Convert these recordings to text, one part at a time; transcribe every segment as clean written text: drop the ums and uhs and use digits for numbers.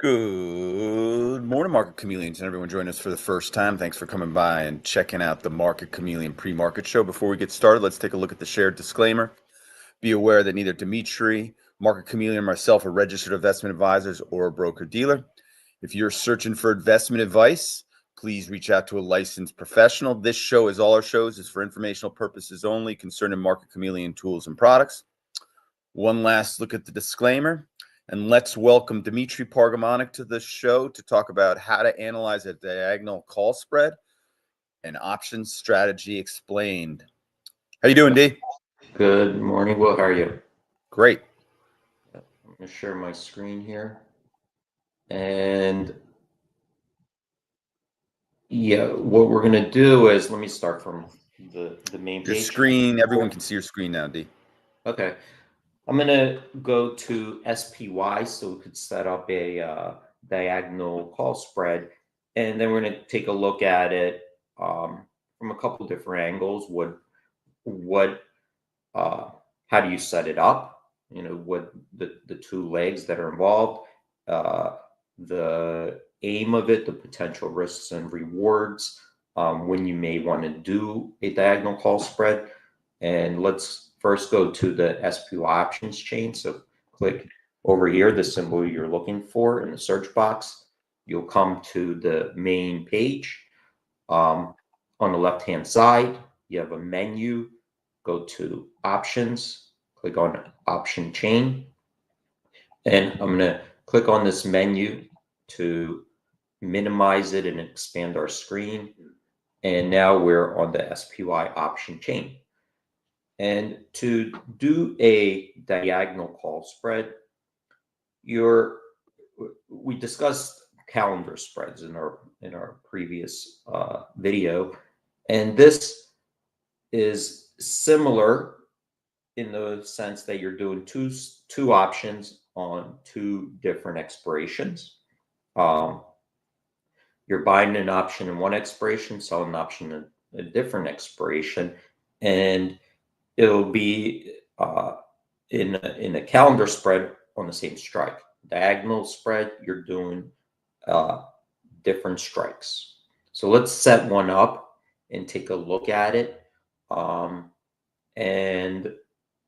Good morning, Market Chameleons, and everyone joining us for the first time. Thanks for coming by and checking out the Market Chameleon pre-market show. Before we get started, let's take a look at the shared disclaimer. Be aware that neither Demitri, Market Chameleon, or myself are registered investment advisors or a broker-dealer. If you're searching for investment advice, please reach out to a licensed professional. This show, as all our shows, is for informational purposes only concerning Market Chameleon tools and products. One last look at the disclaimer. And let's welcome Demitri Parammonic to the show to talk about how to analyze a diagonal call spread and options strategy explained. How you doing, D? Good morning, Will. How are you? Great. I'm going to share my screen here. And yeah, what we're going to do is, let me start from the main page. Your screen, everyone can see your screen now, D. Okay. I'm going to go to SPY so we could set up a diagonal call spread. And then we're going to take a look at it from a couple different angles. How do you set it up? You know, what the two legs that are involved, the aim of it, the potential risks and rewards, when you may want to do a diagonal call spread. And let's first go to the SPY options chain. So click over here, the symbol you're looking for in the search box. You'll come to the main page. On the left-hand side, you have a menu. Go to options, click on option chain. And I'm going to click on this menu to minimize it and expand our screen. And now we're on the SPY option chain. And to do a diagonal call spread, we discussed calendar spreads in our previous video, and this is similar in the sense that you're doing two options on two different expirations. You're buying an option in one expiration, selling an option in a different expiration, and it'll be in a calendar spread on the same strike. Diagonal spread, you're doing different strikes. So let's set one up and take a look at it. And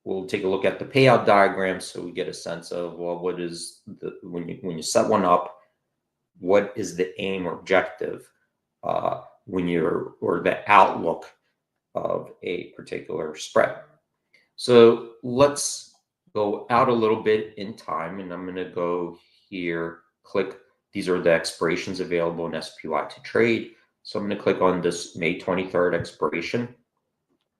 we'll take a look at the payout diagram so we get a sense of, well, what is when you set one up, what is the aim or objective or the outlook of a particular spread. So let's go out a little bit in time, and I'm going to go here, click, these are the expirations available in SPY to trade. So I'm going to click on this May 23rd expiration.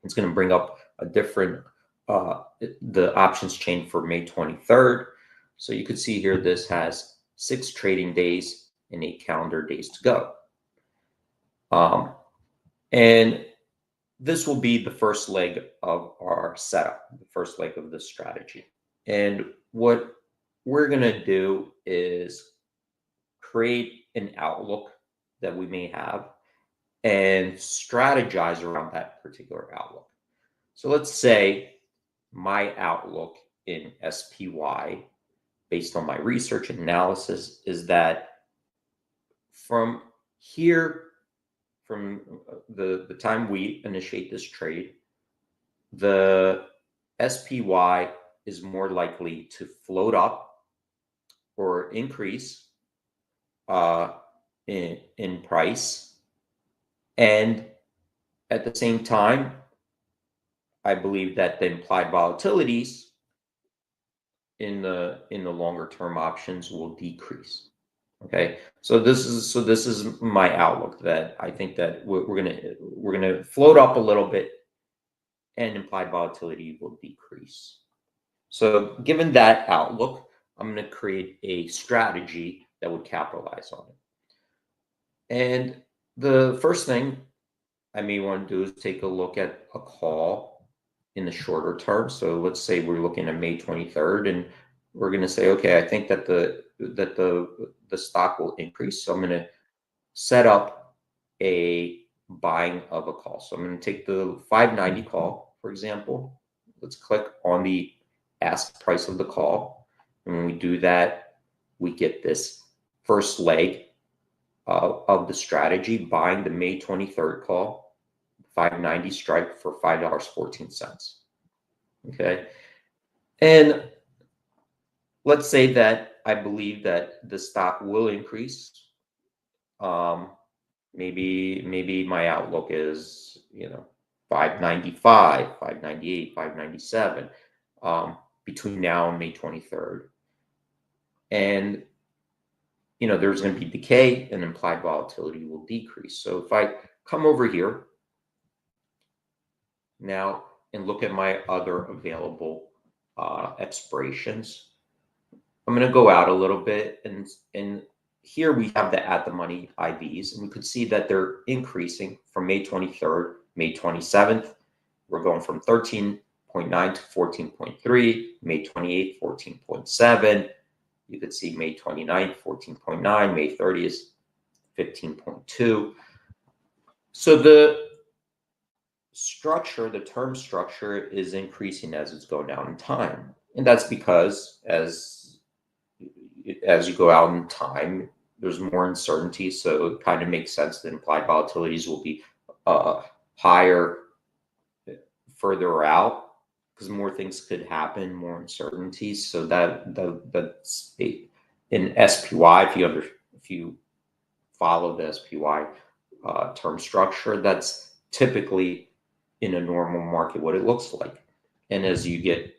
It's going to bring up a different, the options chain for May 23rd. So you could see here, this has 6 trading days and 8 calendar days to go. And this will be the first leg of our setup, the first leg of this strategy. And what we're going to do is create an outlook that we may have and strategize around that particular outlook. So let's say my outlook in SPY, based on my research and analysis, is that from here, from the time we initiate this trade, the SPY is more likely to float up or increase in price. And at the same time, I believe that the implied volatilities in the longer term options will decrease. Okay, so this is my outlook, that I think that we're gonna float up a little bit, and implied volatility will decrease. So given that outlook, I'm going to create a strategy that would capitalize on it. And the first thing I may want to do is take a look at a call in the shorter term. So let's say we're looking at May 23rd, and we're going to say, okay, I think that the stock will increase. So I'm going to set up a buying of a call. So I'm going to take the 590 call, for example. Let's click on the ask price of the call. And when we do that, we get this first leg of the strategy, buying the May 23rd call, 590 strike for $5.14. Okay. And let's say that I believe that the stock will increase. Maybe my outlook is, 595, 598, 597 between now and May 23rd. And, there's going to be decay and implied volatility will decrease. So if I come over here now and look at my other available expirations, I'm going to go out a little bit, and here we have the at the money IVs, and we could see that they're increasing from May 23rd, May 27th. We're going from 13.9 to 14.3, May 28th, 14.7. You could see May 29th, 14.9, May 30th, 15.2. So the structure, the term structure is increasing as it's going down in time. And that's because as you go out in time, there's more uncertainty. So it kind of makes sense that implied volatilities will be higher further out because more things could happen, more uncertainties. So that's in SPY. If you follow the SPY term structure, that's typically in a normal market what it looks like. And as you get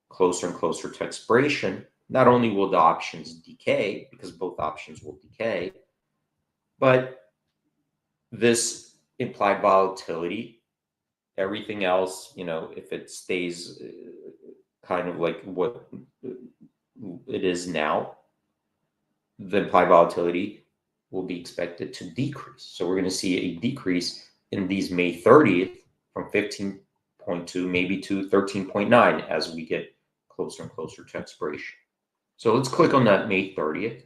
closer and closer to expiration, not only will the options decay, because both options will decay, but this implied volatility, everything else, if it stays kind of like what it is now, the implied volatility will be expected to decrease. So we're going to see a decrease in these May 30th from 15.2 maybe to 13.9 as we get closer and closer to expiration. So let's click on that May 30th.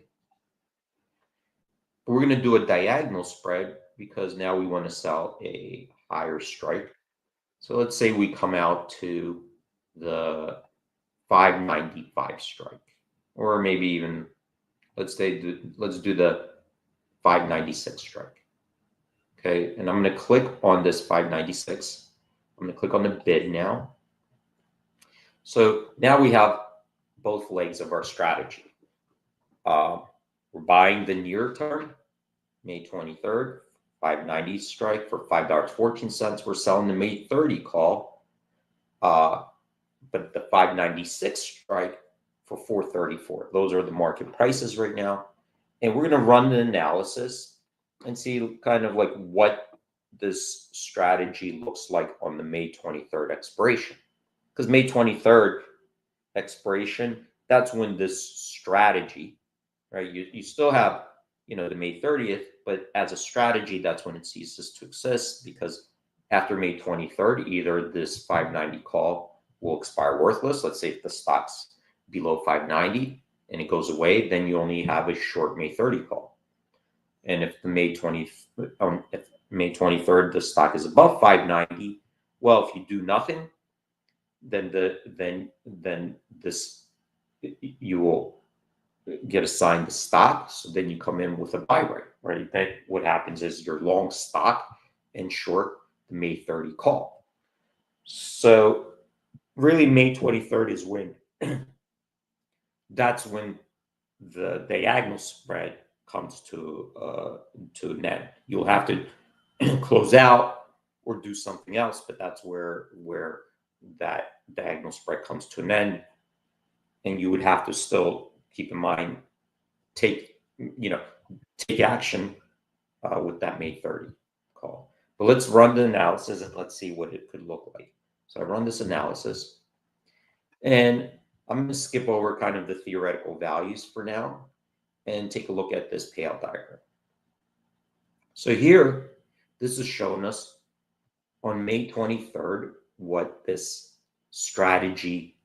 We're going to do a diagonal spread because now we want to sell a higher strike. So let's say we come out to the 595 strike, or maybe even let's do the 596 strike. Okay, and I'm going to click on this 596. I'm going to click on the bid now. So now we have both legs of our strategy. We're buying the near term, May 23rd, 590 strike for $5.14. We're selling the May 30 call, but the 596 strike for $4.34. Those are the market prices right now. And we're going to run the analysis and see kind of like what this strategy looks like on the May 23rd expiration. Because May 23rd expiration, that's when this strategy, right? You still have, the May 30th, but as a strategy, that's when it ceases to exist, because after May 23rd, either this 590 call will expire worthless. Let's say if the stock's below 590 and it goes away, then you only have a short May 30 call. And if the May 23rd, the stock is above 590, well, if you do nothing, then you will get assigned the stock. So then you come in with a buy rate, right? Then what happens is you're long stock and short the May 30 call. So really May 23rd is when that's when the diagonal spread comes to an end. You'll have to close out or do something else, but that's where that diagonal spread comes to an end. And you would have to still keep in mind, take action with that May 30 call. But let's run the analysis and let's see what it could look like. So I run this analysis, and I'm going to skip over kind of the theoretical values for now and take a look at this payout diagram. So here, this is showing us on May 23rd what this strategy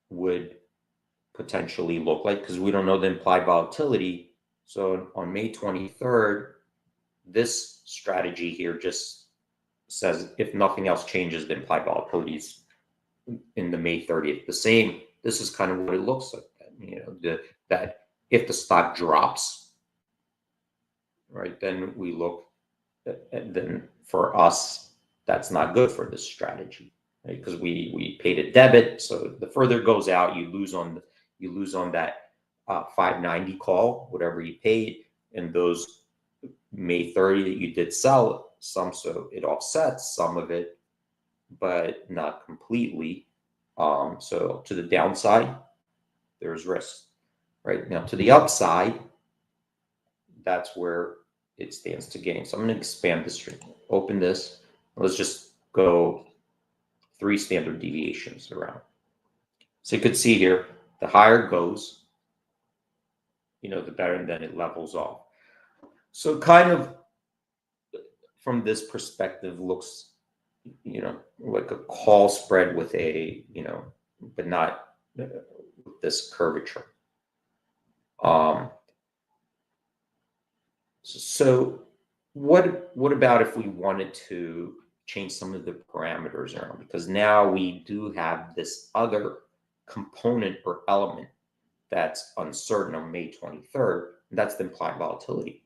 would potentially look like, because we don't know the implied volatility. So on May 23rd, this strategy here just says if nothing else changes, the implied volatility is in the May 30th the same. This is kind of what it looks like. That if the stock drops right? Then we look, and then for us, that's not good for this strategy, right? Because we paid a debit, so the further it goes out, you lose on that 590 call, whatever you paid, and those May 30 that you did sell some, so it offsets some of it, but not completely. So to the downside, there's risk, right? Now to the upside, that's where it stands to gain. So I'm going to expand this string, open this. Let's just go 3 standard deviations around. So you could see here, the higher it goes, the better, and then it levels off. So kind of from this perspective looks, like a call spread with a, but not with this curvature. So what about if we wanted to change some of the parameters around? Because now we do have this other component or element that's uncertain on May 23rd. And that's the implied volatility.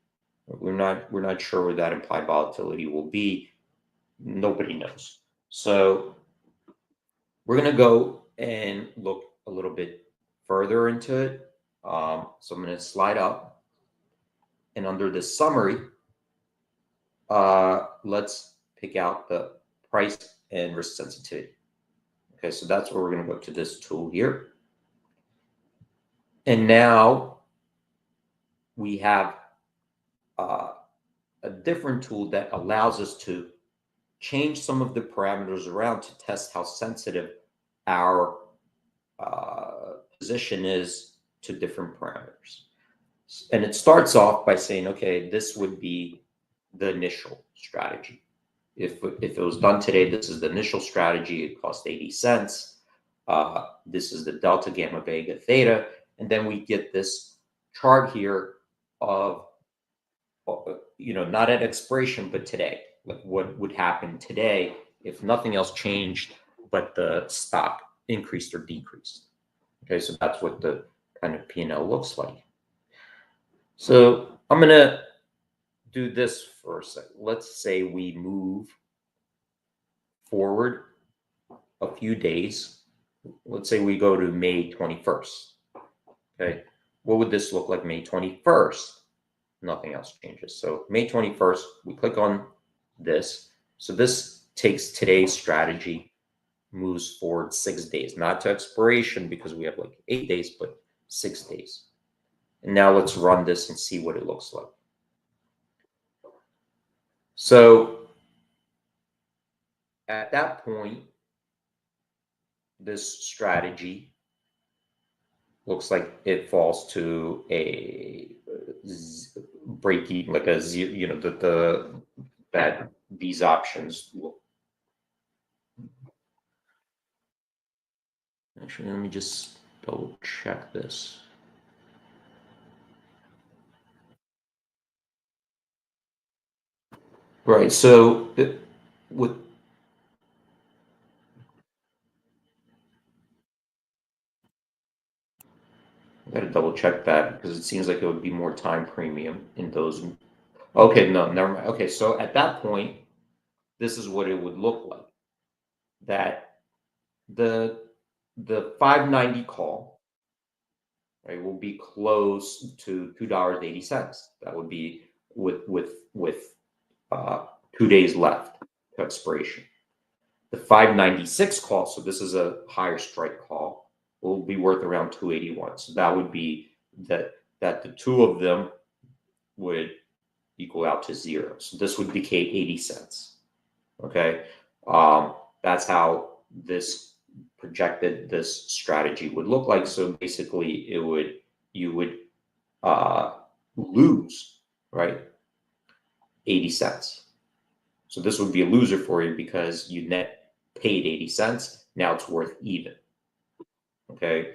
We're not sure where that implied volatility will be. Nobody knows. So we're going to go and look a little bit further into it. So I'm going to slide up, and under this summary, let's pick out the price and risk sensitivity. Okay, so that's where we're going to go to this tool here. And now we have a different tool that allows us to change some of the parameters around to test how sensitive our position is to different parameters. And it starts off by saying, okay, this would be the initial strategy. If it was done today, this is the initial strategy. It cost 80 cents. This is the delta, gamma, vega, theta. And then we get this chart here of, not at expiration, but today. Like what would happen today if nothing else changed, but the stock increased or decreased. Okay, so that's what the kind of P&L looks like. So I'm going to do this for a second. Let's say we move forward a few days. Let's say we go to May 21st. Okay, what would this look like May 21st? Nothing else changes. So May 21st, we click on this. So this takes today's strategy, moves forward 6 days, not to expiration because we have like 8 days, but 6 days. And now let's run this and see what it looks like. So at that point, this strategy looks like it falls to a break even, like a zero, that these options will. Actually, let me just double check this. Right, so with I gotta double check that because it seems like it would be more time premium in those. Okay, no, never mind. Okay, so at that point, this is what it would look like. That the 590 call, right, will be close to $2.80. That would be with 2 days left to expiration. The 596 call, so this is a higher strike call, will be worth around 281. So that would be that the two of them would equal out to 0. So this would decay 80 cents. Okay, that's how this projected this strategy would look like. So basically, you would lose, right, 80 cents. So this would be a loser for you because you net paid 80 cents. Now it's worth even. Okay,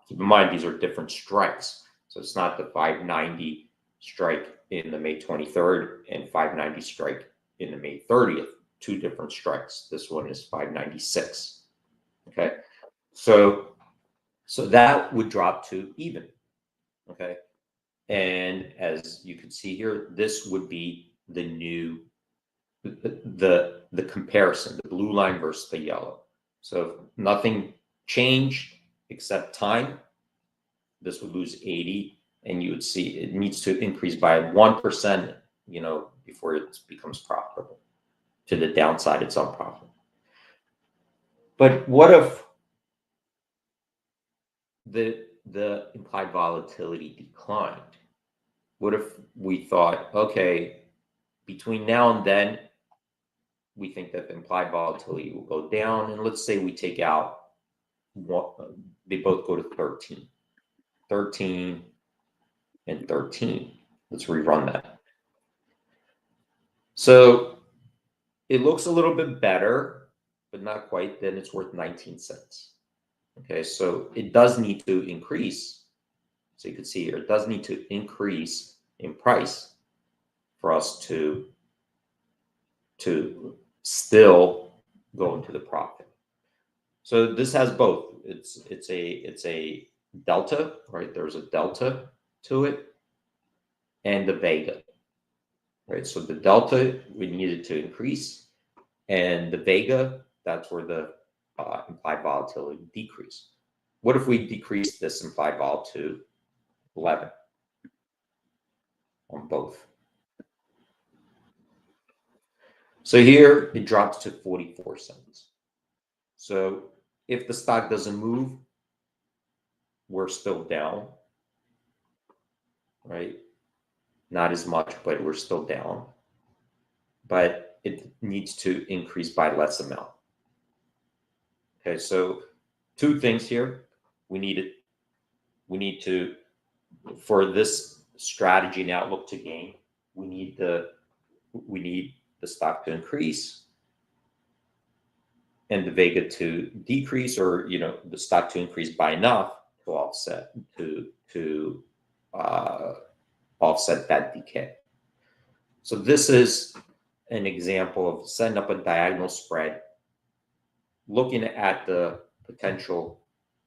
keep in mind these are different strikes. So it's not the 590 strike in the May 23rd and 590 strike in the May 30th. Two different strikes. This one is 596. Okay, so that would drop to even. Okay, And as you can see here, this would be the new, the comparison, the blue line versus the yellow. So nothing changed except time. This would lose 80, and you would see it needs to increase by 1%, before it becomes profitable. To the downside, it's unprofitable. But what if the implied volatility declined? What if we thought, okay, between now and then, we think that the implied volatility will go down, and let's say we take out one, they both go to 13, 13, and 13. Let's rerun that. So it looks a little bit better, but not quite. Then it's worth 19 cents. Okay, so it does need to increase. So you can see here, it does need to increase in price for us to still go into the profit. So this has both. It's a delta, right? There's a delta to it, and the Vega, right? So the delta, we needed to increase, and the Vega, that's where the implied volatility decrease. What if we decrease this implied vol to 11 on both? So here it drops to 44 cents. So if the stock doesn't move, we're still down, right? Not as much, but we're still down. But it needs to increase by less amount. Okay, so two things here. We need to, for this strategy and outlook to gain, we need the stock to increase and the Vega to decrease, or the stock to increase by enough to offset offset that decay. So this is an example of setting up a diagonal spread, looking at the potential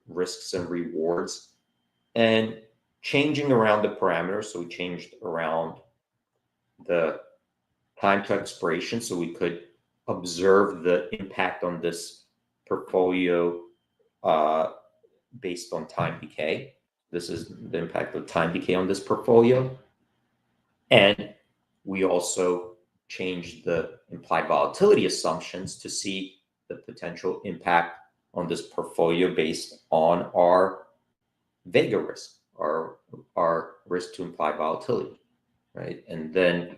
risks and rewards, and changing around the parameters. So we changed around the time to expiration, so we could observe the impact on this portfolio based on time decay. This is the impact of time decay on this portfolio. And we also changed the implied volatility assumptions to see the potential impact on this portfolio based on our Vega risk, our risk to implied volatility, right? And then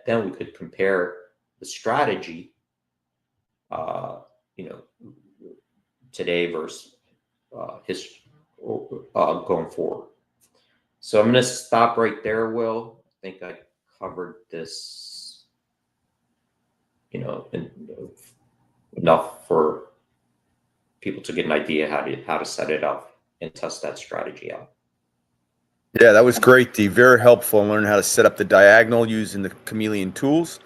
we could compare the strategy, today versus going forward. So I'm going to stop right there, Will. I think I covered this, enough for people to get an idea how to set it up and test that strategy out. Yeah, that was great, D. Very helpful in learning how to set up the diagonal using the Chameleon tools.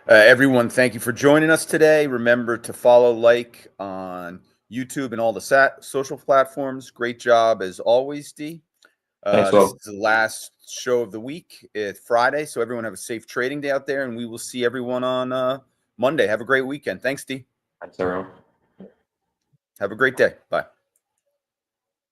Everyone, thank you for joining us today. Remember to follow, like on YouTube and all the social platforms. Great job as always, D. Thanks, This Will. is the last show of the week. It's Friday, so everyone have a safe trading day out there, and we will see everyone on Monday. Have a great weekend. Thanks, D. Thanks, everyone. Have a great day. Bye.